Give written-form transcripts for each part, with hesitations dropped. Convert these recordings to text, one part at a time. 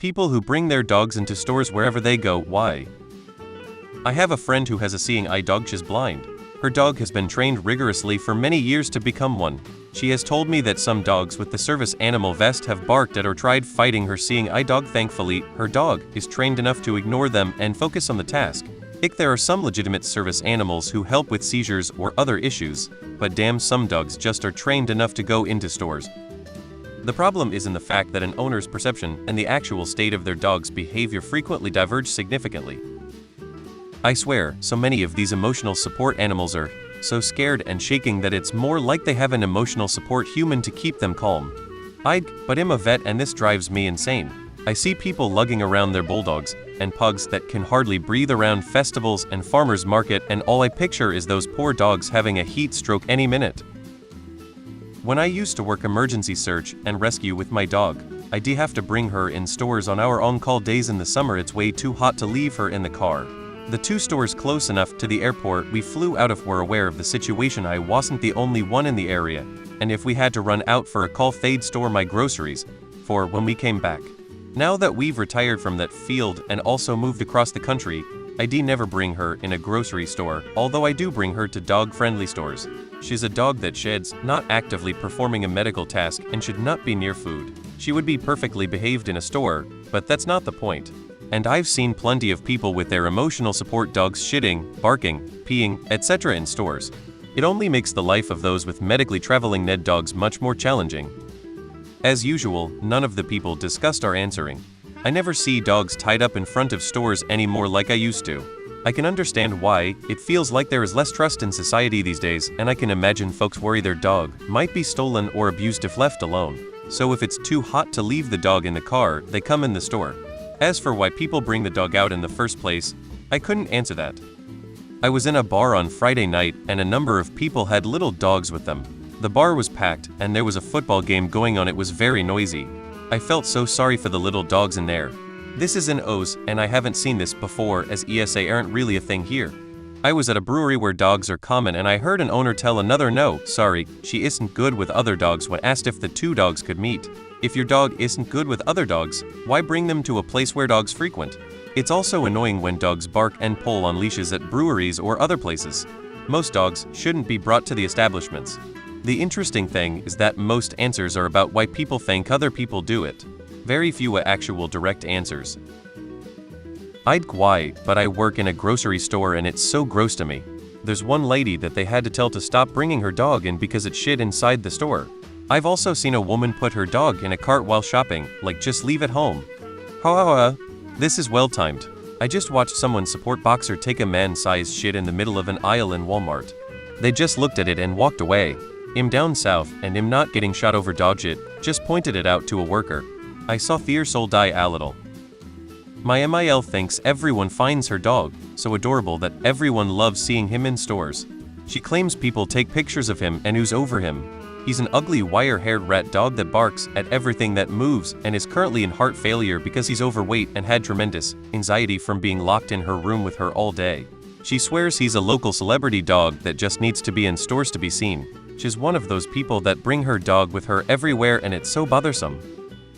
People who bring their dogs into stores wherever they go, why? I have a friend who has a seeing eye dog. She's blind. Her dog has been trained rigorously for many years to become one. She has told me that some dogs with the service animal vest have barked at or tried fighting her seeing eye dog. Thankfully, her dog is trained enough to ignore them and focus on the task. There are some legitimate service animals who help with seizures or other issues, but damn, some dogs just are trained enough to go into stores. The problem is in the fact that an owner's perception and the actual state of their dog's behavior frequently diverge significantly. I swear, so many of these emotional support animals are so scared and shaking that it's more like they have an emotional support human to keep them calm. But I'm a vet and this drives me insane. I see people lugging around their bulldogs and pugs that can hardly breathe around festivals and farmers market, and all I picture is those poor dogs having a heat stroke any minute. When I used to work emergency search and rescue with my dog, I'd have to bring her in stores on our on-call days in the summer. It's way too hot to leave her in the car. The two stores close enough to the airport we flew out of were aware of the situation. I wasn't the only one in the area, and if we had to run out for a call, they'd store my groceries for when we came back. Now that we've retired from that field and also moved across the country, I'd never bring her in a grocery store, although I do bring her to dog-friendly stores. She's a dog that sheds, not actively performing a medical task, and should not be near food. She would be perfectly behaved in a store, but that's not the point. And I've seen plenty of people with their emotional support dogs shitting, barking, peeing, etc. in stores. It only makes the life of those with medically traveling NED dogs much more challenging. As usual, none of the people discussed are answering. I never see dogs tied up in front of stores anymore like I used to. I can understand why. It feels like there is less trust in society these days, and I can imagine folks worry their dog might be stolen or abused if left alone. So if it's too hot to leave the dog in the car, they come in the store. As for why people bring the dog out in the first place, I couldn't answer that. I was in a bar on Friday night and a number of people had little dogs with them. The bar was packed and there was a football game going on. It was very noisy. I felt so sorry for the little dogs in there. This is in Oz, and I haven't seen this before as ESA aren't really a thing here. I was at a brewery where dogs are common and I heard an owner tell another no, sorry, she isn't good with other dogs when asked if the two dogs could meet. If your dog isn't good with other dogs, why bring them to a place where dogs frequent? It's also annoying when dogs bark and pull on leashes at breweries or other places. Most dogs shouldn't be brought to the establishments. The interesting thing is that most answers are about why people think other people do it. Very few actual direct answers. Why, but I work in a grocery store and it's so gross to me. There's one lady that they had to tell to stop bringing her dog in because it shit inside the store. I've also seen a woman put her dog in a cart while shopping, like just leave it home. This is well timed. I just watched someone support boxer take a man-sized shit in the middle of an aisle in Walmart. They just looked at it and walked away. I'm down south and I'm not getting shot over dog shit, just pointed it out to a worker. I saw their soul die a little. My MIL thinks everyone finds her dog so adorable that everyone loves seeing him in stores. She claims people take pictures of him and ooze over him. He's an ugly wire-haired rat dog that barks at everything that moves and is currently in heart failure because he's overweight and had tremendous anxiety from being locked in her room with her all day. She swears he's a local celebrity dog that just needs to be in stores to be seen. She's one of those people that bring her dog with her everywhere and it's so bothersome.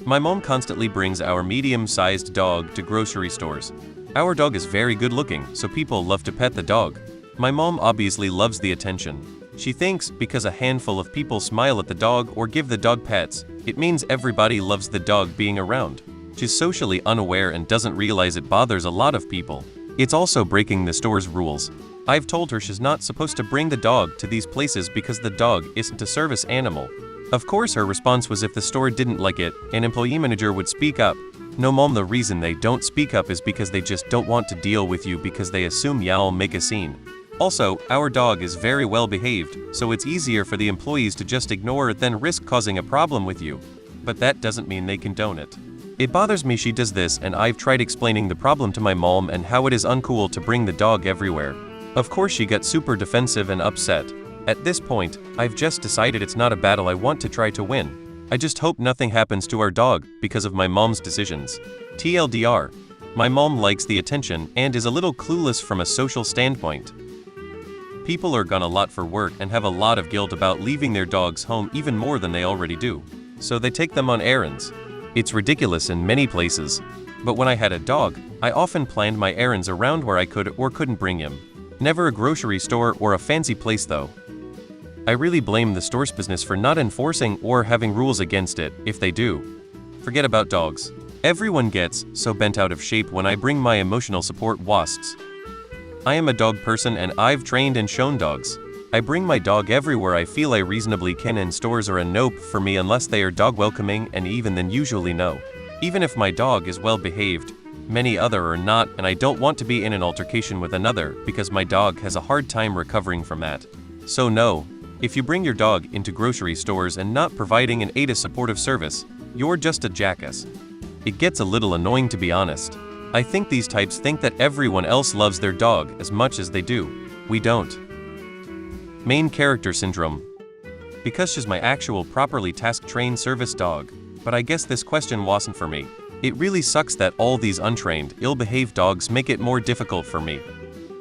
My mom constantly brings our medium-sized dog to grocery stores. Our dog is very good looking, so people love to pet the dog. My mom obviously loves the attention. She thinks because a handful of people smile at the dog or give the dog pets, it means everybody loves the dog being around. She's socially unaware and doesn't realize it bothers a lot of people. It's also breaking the store's rules. I've told her she's not supposed to bring the dog to these places because the dog isn't a service animal. Of course, her response was if the store didn't like it, an employee manager would speak up. No mom, the reason they don't speak up is because they just don't want to deal with you because they assume y'all make a scene. Also, our dog is very well behaved, so it's easier for the employees to just ignore it than risk causing a problem with you. But that doesn't mean they condone it. It bothers me she does this, and I've tried explaining the problem to my mom and how it is uncool to bring the dog everywhere. Of course she got super defensive and upset. At this point, I've just decided it's not a battle I want to try to win. I just hope nothing happens to our dog because of my mom's decisions. TLDR. My mom likes the attention and is a little clueless from a social standpoint. People are gone a lot for work and have a lot of guilt about leaving their dogs home even more than they already do. So they take them on errands. It's ridiculous in many places. But when I had a dog, I often planned my errands around where I could or couldn't bring him. Never a grocery store or a fancy place though. I really blame the store's business for not enforcing or having rules against it, if they do. Forget about dogs. Everyone gets so bent out of shape when I bring my emotional support wasps. I am a dog person and I've trained and shown dogs. I bring my dog everywhere I feel I reasonably can, and stores are a nope for me unless they are dog welcoming, and even then usually no. Even if my dog is well behaved, many other are not, and I don't want to be in an altercation with another because my dog has a hard time recovering from that. So no, if you bring your dog into grocery stores and not providing an ADA supportive service, you're just a jackass. It gets a little annoying, to be honest. I think these types think that everyone else loves their dog as much as they do. We don't. Main character syndrome. Because she's my actual properly task-trained service dog. But I guess this question wasn't for me. It really sucks that all these untrained, ill-behaved dogs make it more difficult for me.